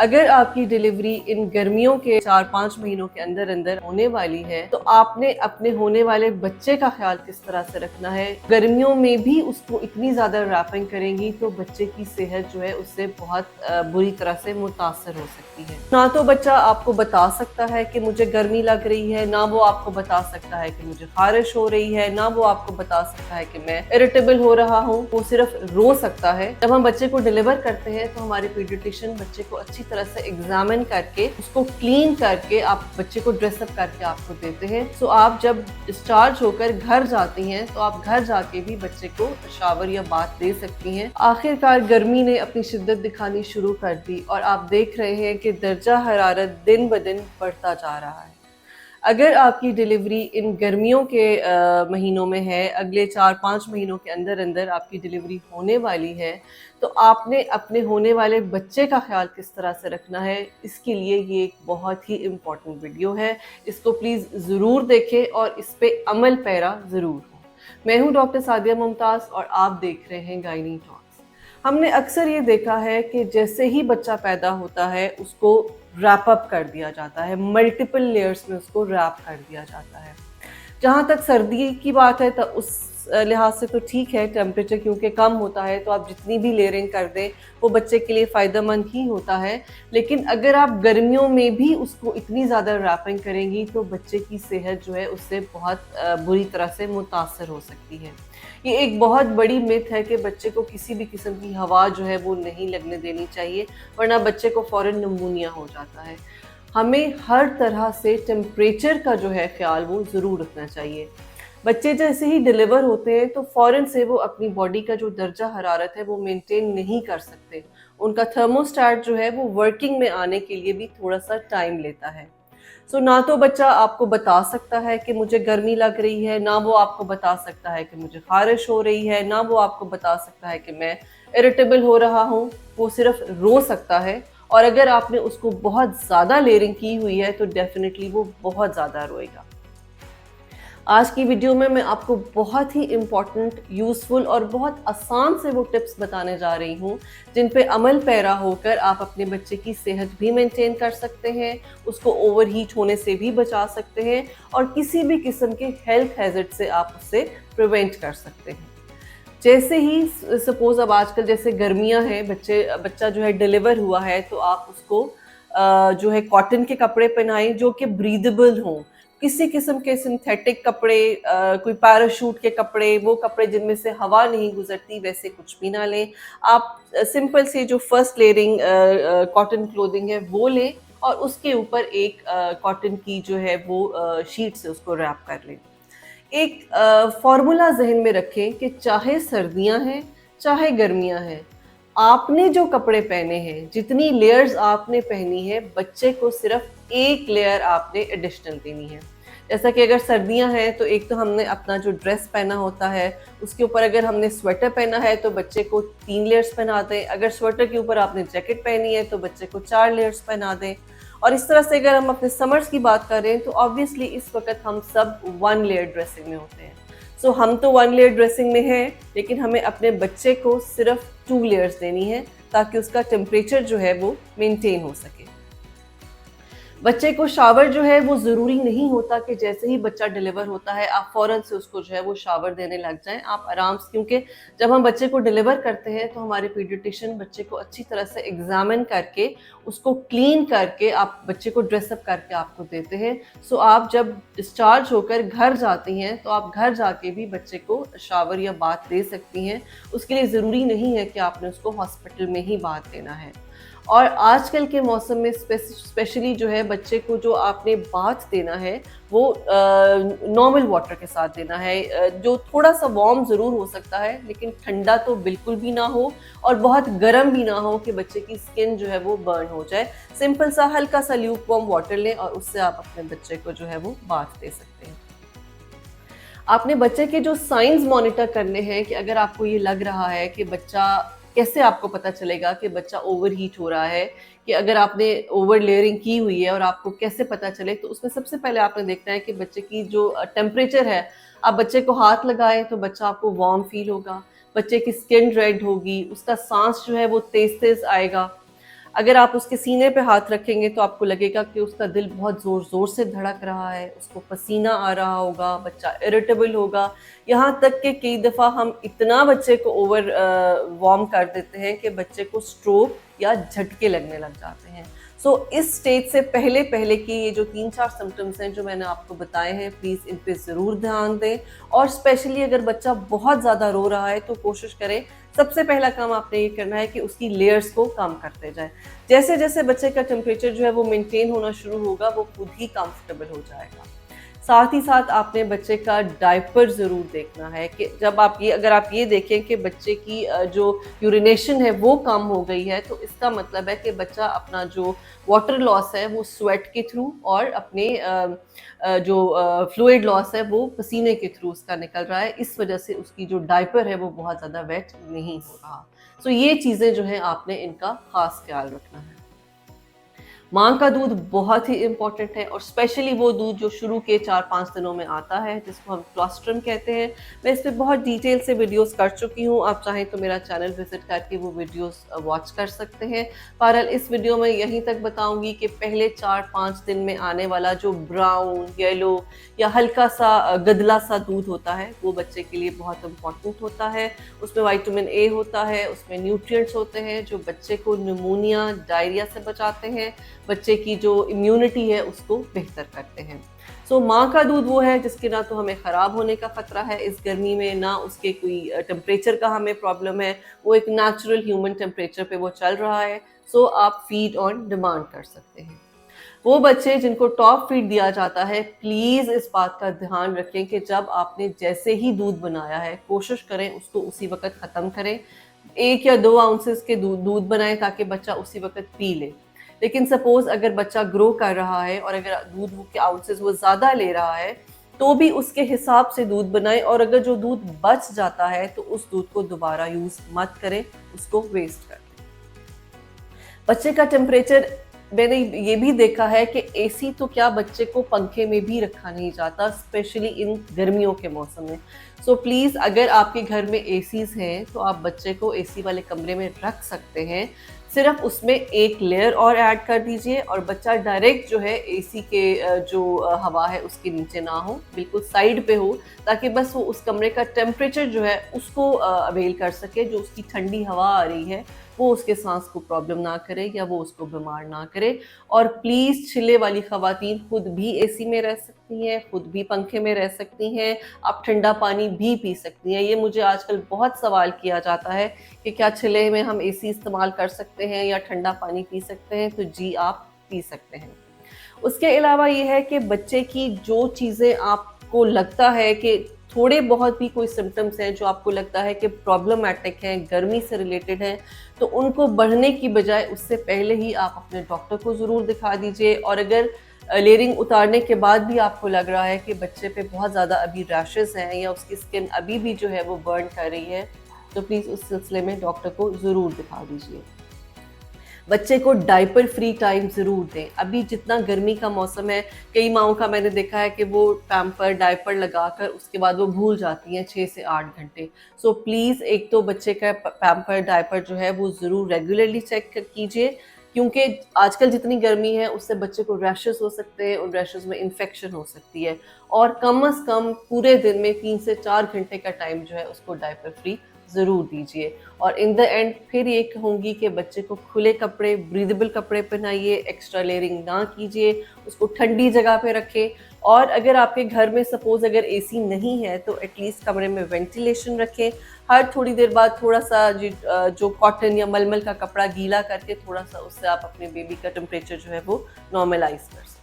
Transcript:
अगर आपकी डिलीवरी इन गर्मियों के 4-5 महीनों के अंदर अंदर होने वाली है तो आपने अपने होने वाले बच्चे का ख्याल किस तरह से रखना है। गर्मियों में भी उसको इतनी ज़्यादा रैपिंग करेंगी तो बच्चे की सेहत जो है उससे बहुत बुरी तरह से मुतासर हो सकती है। ना तो बच्चा आपको बता सकता है कि मुझे गर्मी लग रही है, ना वो आपको बता सकता है कि मुझे खारिश हो रही है, ना वो आपको बता सकता है कि मैं इरिटेबल हो रहा हूँ। वो सिर्फ रो सकता है। जब हम बच्चे को डिलीवर करते हैं तो हमारे पीडियाट्रिशियन बच्चे को अच्छी तरह से एग्जामिन करके उसको क्लीन करके आप बच्चे को ड्रेसअप करके आपको देते हैं। सो आप जब डिस्चार्ज होकर घर जाती हैं तो आप घर जाके भी बच्चे को शावर या बाथ दे सकती हैं। आखिरकार गर्मी ने अपनी शिद्दत दिखानी शुरू कर दी और आप देख रहे हैं कि दर्जा हरारत दिन ब दिन बढ़ता जा रहा है। अगर आपकी डिलीवरी इन गर्मियों के महीनों में है, अगले 4-5 महीनों के अंदर अंदर आपकी डिलीवरी होने वाली है, तो आपने अपने होने वाले बच्चे का ख्याल किस तरह से रखना है, इसके लिए ये एक बहुत ही इम्पॉर्टेंट वीडियो है। इसको प्लीज़ ज़रूर देखें और इस पे अमल पैरा ज़रूर हो। मैं हूँ डॉक्टर सादिया मुमताज़ और आप देख रहे हैं गायनी टॉक्स। हमने अक्सर ये देखा है कि जैसे ही बच्चा पैदा होता है उसको रैप अप कर दिया जाता है, मल्टीपल लेयर्स में उसको रैप कर दिया जाता है। जहाँ तक सर्दी की बात है तो उस लिहाज से तो ठीक है, टेम्परेचर क्योंकि कम होता है तो आप जितनी भी लेयरिंग कर दें वो बच्चे के लिए फ़ायदेमंद ही होता है। लेकिन अगर आप गर्मियों में भी उसको इतनी ज़्यादा रैपिंग करेंगी तो बच्चे की सेहत जो है उससे बहुत बुरी तरह से मुतासर हो सकती है। ये एक बहुत बड़ी मिथ है कि बच्चे को किसी भी किस्म की हवा जो है वो नहीं लगने देनी चाहिए, वरना बच्चे को फ़ौरन निमोनिया हो जाता है। हमें हर तरह से टेम्परेचर का जो है ख्याल वो ज़रूर रखना चाहिए। बच्चे जैसे ही डिलीवर होते हैं तो फ़ौरन से वो अपनी बॉडी का जो दर्जा हरारत है वो मेंटेन नहीं कर सकते। उनका थर्मोस्टेट जो है वो वर्किंग में आने के लिए भी थोड़ा-सा टाइम लेता है। सो ना तो बच्चा आपको बता सकता है कि मुझे गर्मी लग रही है, ना वो आपको बता सकता है कि मुझे खारिश हो रही है, ना वो आपको बता सकता है कि मैं इरिटेबल हो रहा हूँ। वो सिर्फ रो सकता है और अगर आपने उसको बहुत ज़्यादा लेयरिंग की हुई है तो डेफ़िनिटली वो बहुत ज़्यादा रोएगा। आज की वीडियो में मैं आपको बहुत ही इम्पॉर्टेंट, यूज़फुल और बहुत आसान से वो टिप्स बताने जा रही हूँ, जिन पे अमल पैरा होकर आप अपने बच्चे की सेहत भी मेंटेन कर सकते हैं, उसको ओवरहीट होने से भी बचा सकते हैं और किसी भी किस्म के हेल्थ हैज़र्ड से आप उससे प्रिवेंट कर सकते हैं। जैसे ही सपोज़ अब आजकल जैसे गर्मियाँ हैं, बच्चा जो है डिलीवर हुआ है तो आप उसको जो है कॉटन के कपड़े पहनाएँ जो कि ब्रीदेबल हों। किसी किस्म के सिंथेटिक कपड़े, कोई पैराशूट के कपड़े, वो कपड़े जिनमें से हवा नहीं गुज़रती वैसे कुछ भी ना लें। आप सिंपल सी जो फर्स्ट लेयरिंग कॉटन क्लोथिंग है वो लें और उसके ऊपर एक कॉटन की जो है वो शीट से उसको रैप कर लें। एक फ़ॉर्मूला ज़हन में रखें कि चाहे सर्दियाँ हैं, चाहे गर्मियाँ हैं, आपने जो कपड़े पहने हैं, जितनी लेयर्स आपने पहनी है, बच्चे को सिर्फ़ 1 लेयर आपने एडिशनल देनी है। जैसा कि अगर सर्दियाँ हैं, तो एक तो हमने अपना जो ड्रेस पहना होता है, उसके ऊपर अगर हमने स्वेटर पहना है, तो बच्चे को 3 लेयर्स पहना दें। अगर स्वेटर के ऊपर आपने जैकेट पहनी है, तो बच्चे को 4 लेयर्स पहना दें। और इस तरह से अगर हम अपने समर्स की बात करें तो ऑब्वियसली इस वक्त हम सब 1 लेयर ड्रेसिंग में होते हैं। सो हम तो 1 लेयर ड्रेसिंग में हैं, लेकिन हमें अपने बच्चे को सिर्फ 2 लेयर्स देनी है ताकि उसका टेम्परेचर जो है वो मेंटेन हो सके। बच्चे को शावर जो है वो ज़रूरी नहीं होता कि जैसे ही बच्चा डिलीवर होता है आप फ़ौरन से उसको जो है वो शावर देने लग जाएँ। आप आराम से, क्योंकि जब हम बच्चे को डिलीवर करते हैं तो हमारे पीडियाट्रिशियन बच्चे को अच्छी तरह से एग्ज़ामिन करके, उसको क्लीन करके आप बच्चे को ड्रेसअप करके आपको देते हैं। सो आप जब डिस्चार्ज होकर घर जाती हैं तो आप घर जाके भी बच्चे को शावर या बाथ दे सकती हैं। उसके लिए ज़रूरी नहीं है कि आपने उसको हॉस्पिटल में ही बाथ देना है। और आजकल के मौसम में स्पेशली जो है बच्चे को जो आपने बाथ देना है वो नॉर्मल वाटर के साथ देना है, जो थोड़ा सा वार्म ज़रूर हो सकता है लेकिन ठंडा तो बिल्कुल भी ना हो और बहुत गर्म भी ना हो कि बच्चे की स्किन जो है वो बर्न हो जाए। सिंपल सा हल्का सा ल्यूक वार्म वाटर लें और उससे आप अपने बच्चे को जो है वो बाथ दे सकते हैं। आपने बच्चे के जो साइंस मॉनिटर करने हैं कि अगर आपको ये लग रहा है कि बच्चा, कैसे आपको पता चलेगा कि बच्चा ओवरहीट हो रहा है, कि अगर आपने ओवर लेयरिंग की हुई है और आपको कैसे पता चले, तो उसमें सबसे पहले आपने देखना है कि बच्चे की जो टेम्परेचर है, आप बच्चे को हाथ लगाएं तो बच्चा आपको वार्म फील होगा, बच्चे की स्किन रेड होगी, उसका सांस जो है वो तेज तेज आएगा। अगर आप उसके सीने पे हाथ रखेंगे तो आपको लगेगा कि उसका दिल बहुत ज़ोर ज़ोर से धड़क रहा है, उसको पसीना आ रहा होगा, बच्चा इरिटेबल होगा। यहाँ तक कि कई दफ़ा हम इतना बच्चे को ओवर वार्म कर देते हैं कि बच्चे को स्ट्रोक या झटके लगने लग जाते हैं। सो इस स्टेज से पहले पहले की ये जो 3-4 सिम्पटम्स हैं जो मैंने आपको बताए हैं, प्लीज़ इन पे ज़रूर ध्यान दें। और स्पेशली अगर बच्चा बहुत ज़्यादा रो रहा है तो कोशिश करें, सबसे पहला काम आपने ये करना है कि उसकी लेयर्स को कम करते जाएं। जैसे जैसे बच्चे का टेम्परेचर जो है वो मेंटेन होना शुरू होगा, वो खुद ही कंफर्टेबल हो जाएगा। साथ ही साथ आपने बच्चे का डायपर ज़रूर देखना है कि जब आप ये अगर आप ये देखें कि बच्चे की जो यूरिनेशन है वो कम हो गई है, तो इसका मतलब है कि बच्चा अपना जो वाटर लॉस है वो स्वेट के थ्रू और अपने जो फ्लूइड लॉस है वो पसीने के थ्रू उसका निकल रहा है। इस वजह से उसकी जो डायपर है वो बहुत ज़्यादा वेट नहीं हो रहा। सो ये चीज़ें जो हैं आपने इनका ख़ास ख्याल रखना है। माँ का दूध बहुत ही इम्पॉर्टेंट है और स्पेशली वो दूध जो शुरू के 4-5 दिनों में आता है, जिसको हम क्लोस्ट्रम कहते हैं। मैं इस पे बहुत डिटेल से वीडियोस कर चुकी हूँ, आप चाहें तो मेरा चैनल विजिट करके वो वीडियोस वॉच कर सकते हैं। बहरहाल इस वीडियो में यहीं तक बताऊंगी कि पहले 4-5 दिन में आने वाला जो ब्राउन, येलो या हल्का सा गदला सा दूध होता है, वो बच्चे के लिए बहुत इम्पॉर्टेंट होता है। उसमें विटामिन ए होता है, उसमें न्यूट्रिएंट्स होते हैं जो बच्चे को निमोनिया, डायरिया से बचाते हैं, बच्चे की जो इम्यूनिटी है उसको बेहतर करते हैं। सो माँ का दूध वो है जिसके ना तो हमें ख़राब होने का ख़तरा है इस गर्मी में, ना उसके कोई टेम्परेचर का हमें प्रॉब्लम है, वो एक नेचुरल ह्यूमन टेम्परेचर पे वो चल रहा है। सो आप फीड ऑन डिमांड कर सकते हैं। वो बच्चे जिनको टॉप फीड दिया जाता है, प्लीज़ इस बात का ध्यान रखें कि जब आपने जैसे ही दूध बनाया है, कोशिश करें उसको उसी वक़्त ख़त्म करें। 1 या 2 आउंसेस के दूध बनाएं ताकि बच्चा उसी वक़्त पी ले। लेकिन सपोज़ अगर बच्चा ग्रो कर रहा है और अगर दूध के आउंसेस वो ज़्यादा ले रहा है, तो भी उसके हिसाब से दूध बनाएं और अगर जो दूध बच जाता है तो उस दूध को दोबारा यूज़ मत करें, उसको वेस्ट कर दें। बच्चे का टेम्परेचर, मैंने ये भी देखा है कि एसी तो क्या, बच्चे को पंखे में भी रखा नहीं जाता, स्पेशली इन गर्मियों के मौसम में। सो प्लीज़ अगर आपके घर में एसीज़ हैं तो आप बच्चे को एसी वाले कमरे में रख सकते हैं। सिर्फ उसमें एक लेयर और ऐड कर दीजिए और बच्चा डायरेक्ट जो है एसी के जो हवा है उसके नीचे ना हो, बिल्कुल साइड पे हो, ताकि बस वो उस कमरे का टेम्परेचर जो है उसको अवेल कर सके। जो उसकी ठंडी हवा आ रही है वो उसके सांस को प्रॉब्लम ना करे या वो उसको बीमार ना करे। और प्लीज़ छिले वाली ख़वातीन खुद भी एसी में रह सकती हैं, खुद भी पंखे में रह सकती हैं, आप ठंडा पानी भी पी सकती हैं। ये मुझे आजकल बहुत सवाल किया जाता है कि क्या छिले में हम एसी इस्तेमाल कर सकते हैं या ठंडा पानी पी सकते हैं? तो जी, आप पी सकते हैं। उसके अलावा ये है कि बच्चे की जो चीज़ें आपको लगता है कि थोड़े बहुत भी कोई सिम्पटम्स हैं जो आपको लगता है कि प्रॉब्लमैटिक हैं, गर्मी से रिलेटेड हैं, तो उनको बढ़ने की बजाय उससे पहले ही आप अपने डॉक्टर को ज़रूर दिखा दीजिए। और अगर लेयरिंग उतारने के बाद भी आपको लग रहा है कि बच्चे पे बहुत ज़्यादा अभी रैशेज़ हैं या उसकी स्किन अभी भी जो है वो बर्न कर रही है, तो प्लीज़ उस सिलसिले में डॉक्टर को ज़रूर दिखा दीजिए। बच्चे को डायपर फ्री टाइम ज़रूर दें। अभी जितना गर्मी का मौसम है, कई माँओं का मैंने देखा है कि वो पैम्पर, डायपर लगाकर उसके बाद वो भूल जाती हैं 6 से 8 घंटे। सो प्लीज़ एक तो बच्चे का पैम्पर, डायपर जो है वो ज़रूर रेगुलरली चेक कीजिए, क्योंकि आजकल जितनी गर्मी है उससे बच्चे को रैशेज़ हो सकते हैं, उन रैशेज़ में इन्फेक्शन हो सकती है। और कम से कम पूरे दिन में 3 से 4 घंटे का टाइम जो है उसको डायपर फ्री ज़रूर दीजिए। और इन द एंड फिर ये कहूँगी कि बच्चे को खुले कपड़े, ब्रीदेबल कपड़े पहनाइए, एक्स्ट्रा लेयरिंग ना कीजिए, उसको ठंडी जगह पे रखें। और अगर आपके घर में सपोज़ अगर एसी नहीं है तो एटलीस्ट कमरे में वेंटिलेशन रखें। हर थोड़ी देर बाद थोड़ा-सा जो कॉटन या मलमल का कपड़ा गीला करके थोड़ा-सा उससे आप अपने बेबी का टेम्परेचर जो है वो नॉर्मलाइज़ कर सकते हैं।